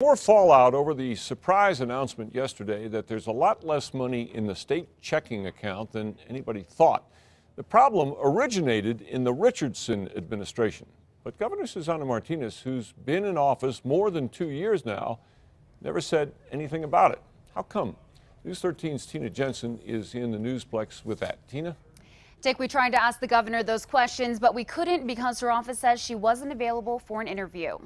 More fallout over the surprise announcement yesterday that there's a lot less money in the state checking account than anybody thought. The problem originated in the Richardson administration. But Governor Susana Martinez, who's been in office more than 2 years now, never said anything about it. How come? News 13's Tina Jensen is in the Newsplex with that. Tina? Dick, we tried to ask the governor those questions, but we couldn't because her office says she wasn't available for an interview.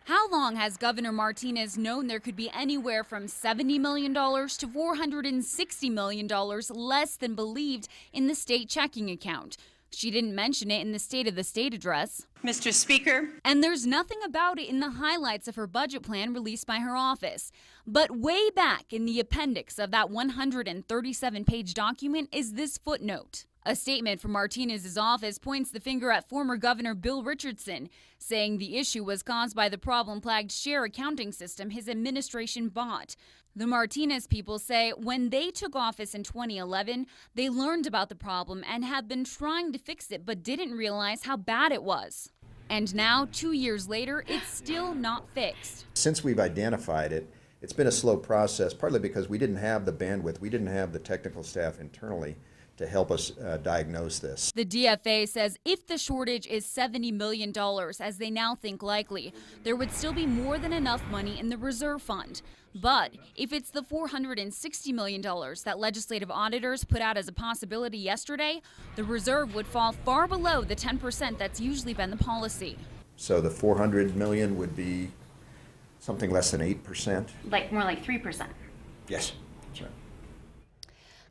How long has Governor Martinez known there could be anywhere from $70 million to $460 million less than believed in the state checking account? She didn't mention it in the State of the State address. Mr. Speaker. And there's nothing about it in the highlights of her budget plan released by her office. But way back in the appendix of that 137-page document is this footnote. A statement from Martinez's office points the finger at former Governor Bill Richardson, saying the issue was caused by the problem-plagued share accounting system his administration bought. The Martinez people say when they took office in 2011, they learned about the problem and have been trying to fix it but didn't realize how bad it was. And now, 2 years later, it's still not fixed. Since we've identified it, it's been a slow process, partly because we didn't have the bandwidth, we didn't have the technical staff internally to help us diagnose this. The DFA says if the shortage is $70 million, as they now think likely, there would still be more than enough money in the reserve fund. But if it's the $460 million that legislative auditors put out as a possibility yesterday, the reserve would fall far below the 10% that's usually been the policy. So the $400 million would be something less than 8%? More like 3%. Yes, that's right.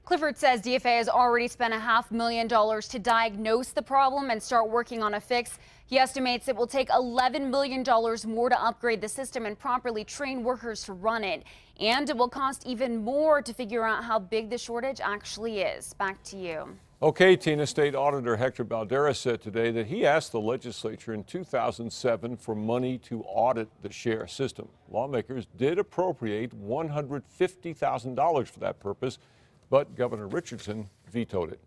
Clifford says DFA has already spent $500,000 to diagnose the problem and start working on a fix. He estimates it will take $11 million more to upgrade the system and properly train workers to run it. And it will cost even more to figure out how big the shortage actually is. Back to you. Okay, Tina. State Auditor Hector Balderas said today that he asked the legislature in 2007 for money to audit the share system. Lawmakers did appropriate $150,000 for that purpose, but Governor Richardson vetoed it.